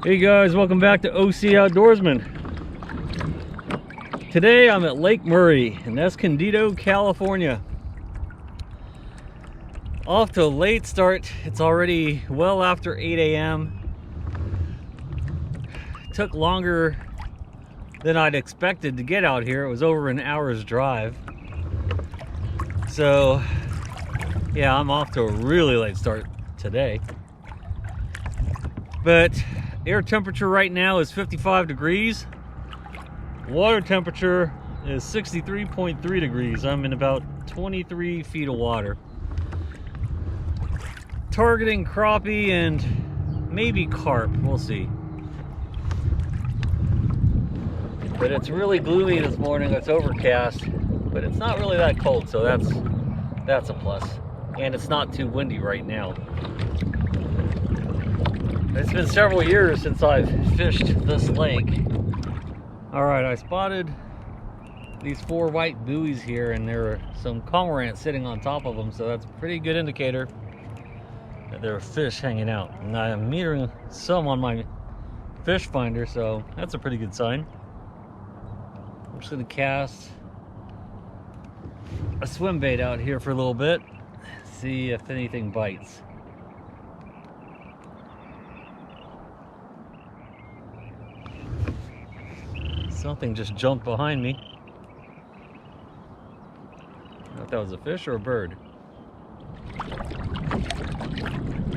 Hey guys, welcome back to OC Outdoorsman. Today I'm at Lake Murray in Escondido, California. Off to a late start. It's already well after 8 a.m. Took longer than I'd expected to get out here. It was over an hour's drive. So yeah, I'm off to a really late start today. But air temperature right now is 55 degrees. Water temperature is 63.3 degrees. I'm in about 23 feet of water. Targeting crappie and maybe carp, we'll see. But it's really gloomy this morning. It's overcast, but it's not really that cold, so that's a plus. And it's not too windy right now. It's been several years since I've fished this lake. Alright, I spotted these 4 white buoys here, and there are some cormorants sitting on top of them, so that's a pretty good indicator that there are fish hanging out. And I am metering some on my fish finder, so that's a pretty good sign. I'm just going to cast a swim bait out here for a little bit, see if anything bites. Something just jumped behind me. I don't know if that was a fish or a bird.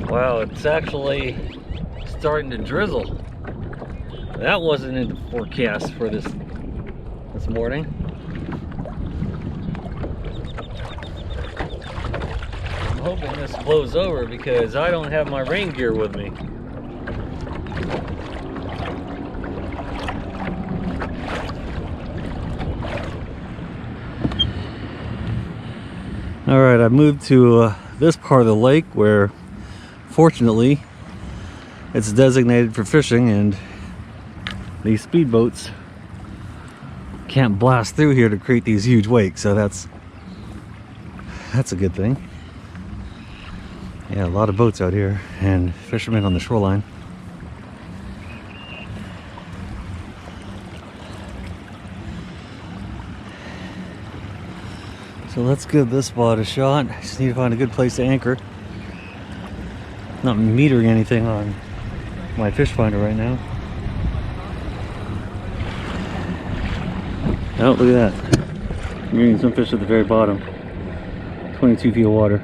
Wow, it's actually starting to drizzle. That wasn't in the forecast for this morning. I'm hoping this blows over because I don't have my rain gear with me. Alright, I moved to this part of the lake where fortunately it's designated for fishing, and these speedboats can't blast through here to create these huge wakes, so that's a good thing. Yeah, a lot of boats out here and fishermen on the shoreline. So let's give this spot a shot. I just need to find a good place to anchor. Not metering anything on my fish finder right now. Oh, look at that. I'm getting some fish at the very bottom. 22 feet of water.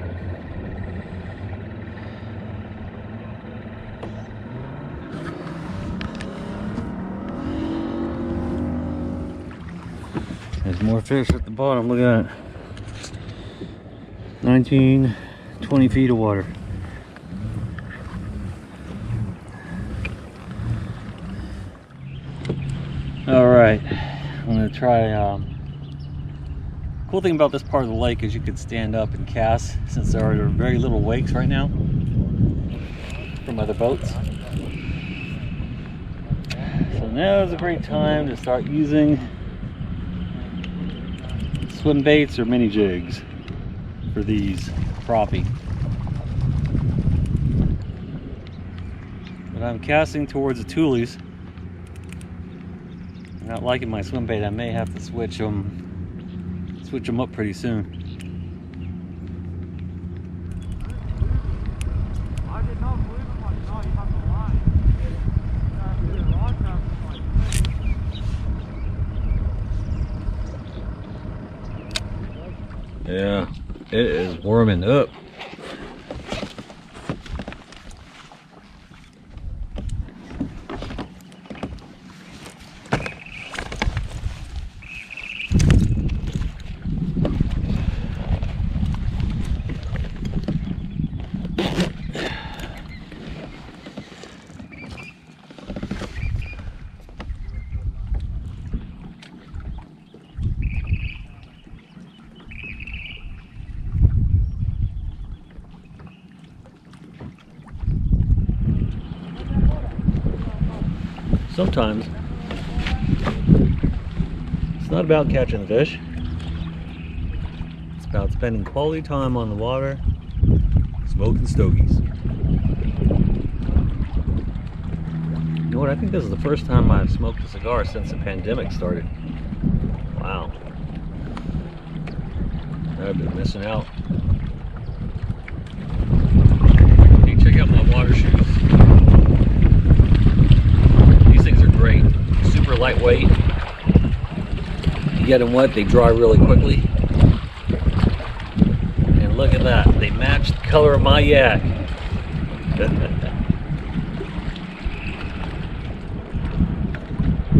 There's more fish at the bottom, look at that. 19, 20 feet of water. All right, I'm gonna try. Cool thing about this part of the lake is you can stand up and cast, since there are very little wakes right now from other boats. So now is a great time to start using swim baits or mini jigs for these crappie. But I'm casting towards the tulies. I'm not liking my swim bait. I may have to switch them up pretty soon. Yeah, it is warming up. Sometimes it's not about catching the fish. It's about spending quality time on the water, smoking stogies. know what? I think this is the first time I've smoked a cigar since the pandemic started. Wow. I've been missing out. Hey, check out my water shoes. These things are great. Super lightweight. You get them wet, they dry really quickly. And look at that. They match the color of my yak.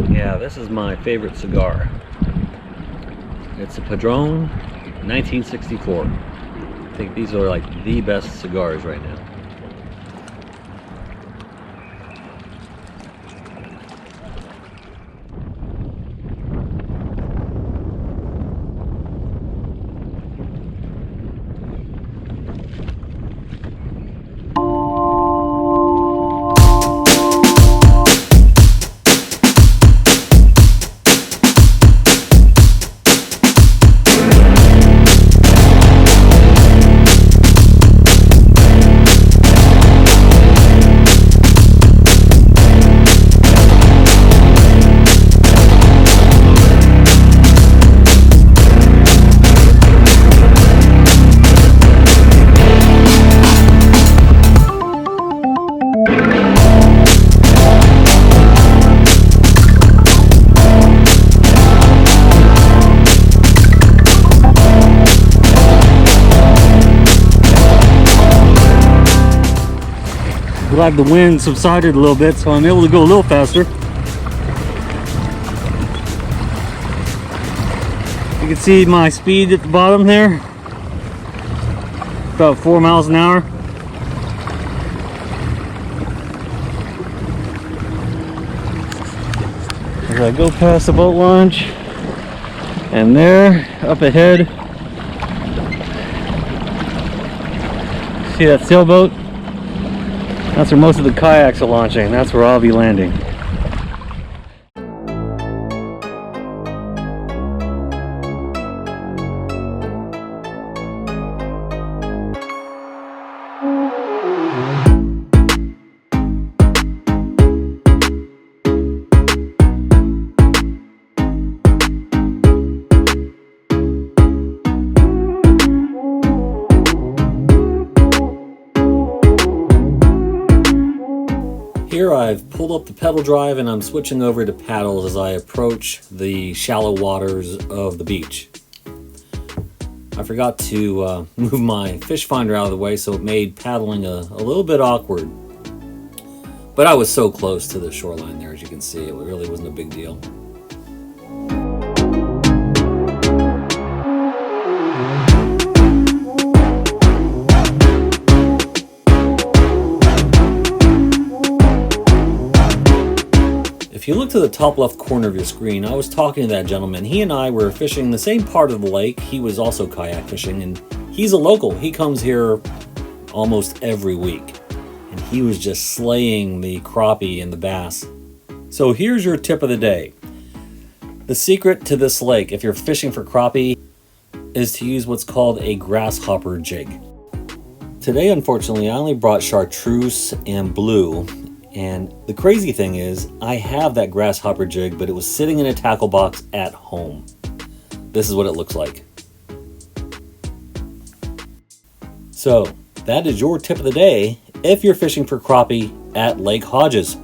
Yeah, this is my favorite cigar. It's a Padron 1964. I think these are like the best cigars right now. Glad the wind subsided a little bit, so I'm able to go a little faster. You can see my speed at the bottom there, about 4 miles an hour. As I go past the boat launch, and there, up ahead, see that sailboat? That's where most of the kayaks are launching. That's where I'll be landing. Here I've pulled up the pedal drive and I'm switching over to paddles as I approach the shallow waters of the beach. I forgot to move my fish finder out of the way, so it made paddling a little bit awkward. But I was so close to the shoreline there, as you can see, it really wasn't a big deal. If you look to the top left corner of your screen, I was talking to that gentleman. He and I were fishing the same part of the lake. He was also kayak fishing, and he's a local. He comes here almost every week, and he was just slaying the crappie and the bass. So here's your tip of the day. The secret to this lake, if you're fishing for crappie, is to use what's called a grasshopper jig. Today, unfortunately, I only brought chartreuse and blue. And the crazy thing is, I have that grasshopper jig, but it was sitting in a tackle box at home. This is what it looks like. So, that is your tip of the day if you're fishing for crappie at Lake Hodges.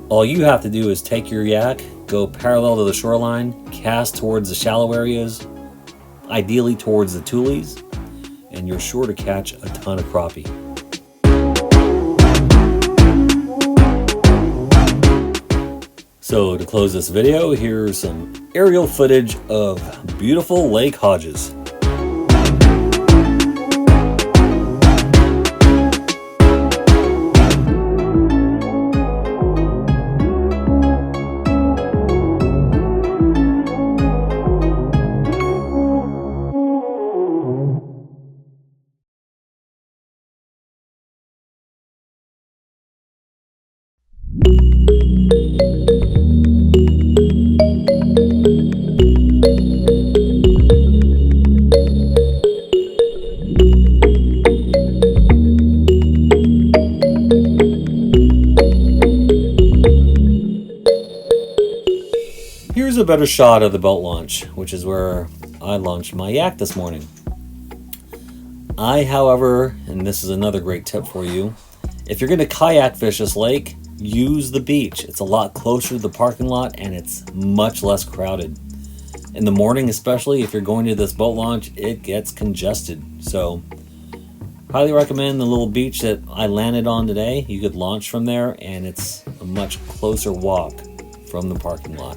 All you have to do is take your yak, go parallel to the shoreline, cast towards the shallow areas, ideally towards the tules, and you're sure to catch a ton of crappie. So to close this video, here's some aerial footage of beautiful Lake Hodges. better shot of the boat launch, which is where I launched my yak this morning. However, and this is another great tip for you, if you're going to kayak fish this lake, use the beach. It's a lot closer to the parking lot and it's much less crowded. In the morning, especially if you're going to this boat launch, it gets congested. So, highly recommend the little beach that I landed on today. You could launch from there and it's a much closer walk from the parking lot.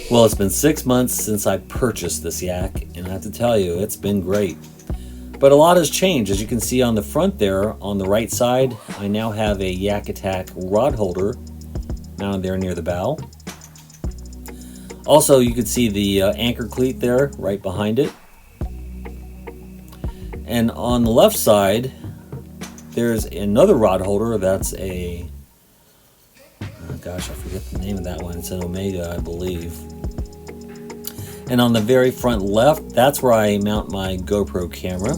Well, it's been 6 months since I purchased this yak, and I have to tell you, it's been great. But a lot has changed. As you can see on the front there, on the right side, I now have a Yak Attack rod holder mounted there near the bow. Also, you can see the anchor cleat there, right behind it. And on the left side, there's another rod holder that's a... oh gosh, I forget the name of that one. It's an Omega, I believe. And on the very front left, that's where I mount my GoPro camera.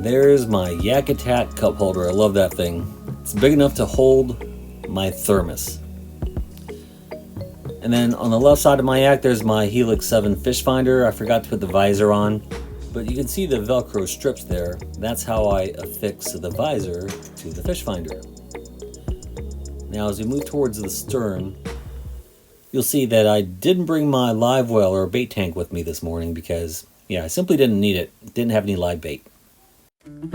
There's my Yak Attack cup holder. I love that thing. It's big enough to hold my thermos. And then on the left side of my yak, there's my Helix 7 fish finder. I forgot to put the visor on, but you can see the Velcro strips there. That's how I affix the visor to the fish finder. Now as we move towards the stern, you'll see that I didn't bring my live well or bait tank with me this morning because, yeah, I simply didn't need it. Didn't have any live bait. And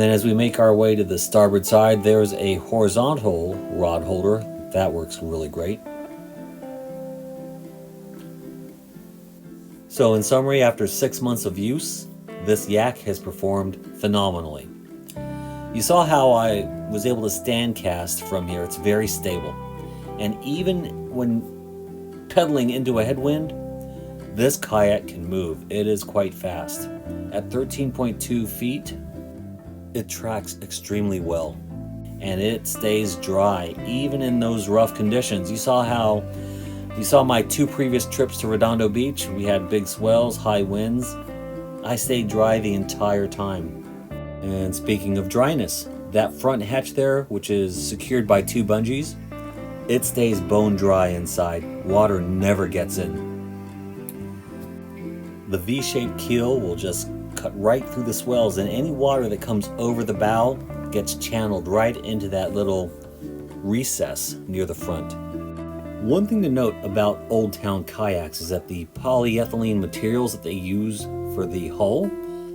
then as we make our way to the starboard side, there's a horizontal rod holder. That works really great. So in summary, after 6 months of use, this yak has performed phenomenally. You saw how I was able to stand cast from here. It's very stable. And even when pedaling into a headwind, this kayak can move. It is quite fast. At 13.2 feet, it tracks extremely well. And it stays dry, even in those rough conditions. You saw my 2 previous trips to Redondo Beach. We had big swells, high winds. I stayed dry the entire time. And speaking of dryness, that front hatch there, which is secured by 2 bungees, it stays bone dry inside. Water never gets in. The V-shaped keel will just cut right through the swells, and any water that comes over the bow gets channeled right into that little recess near the front. One thing to note about Old Town kayaks is that the polyethylene materials that they use for the hull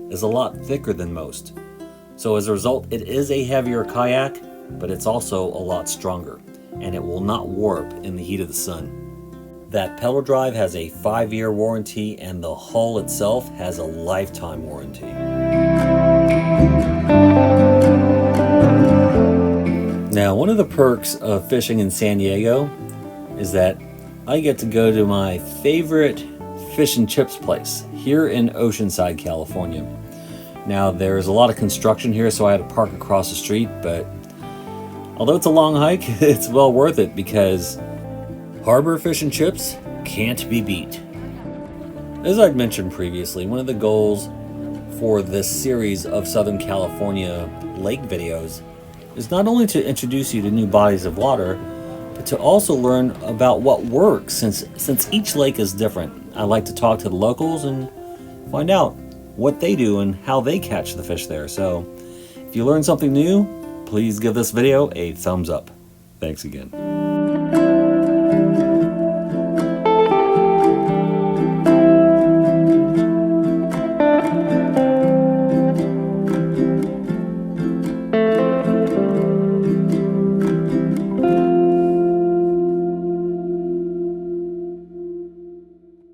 is a lot thicker than most. So as a result, it is a heavier kayak, but it's also a lot stronger, and it will not warp in the heat of the sun. That pedal drive has a 5-year warranty, and the hull itself has a lifetime warranty. Now, one of the perks of fishing in San Diego is that I get to go to my favorite fish and chips place here in Oceanside, California. Now, there's a lot of construction here, so I had to park across the street, but although it's a long hike, it's well worth it because harbor fish and chips can't be beat. As I'd mentioned previously, one of the goals for this series of Southern California lake videos is not only to introduce you to new bodies of water, to also learn about what works, since each lake is different. I like to talk to the locals and find out what they do and how they catch the fish there. So if you learn something new, please give this video a thumbs up. Thanks again.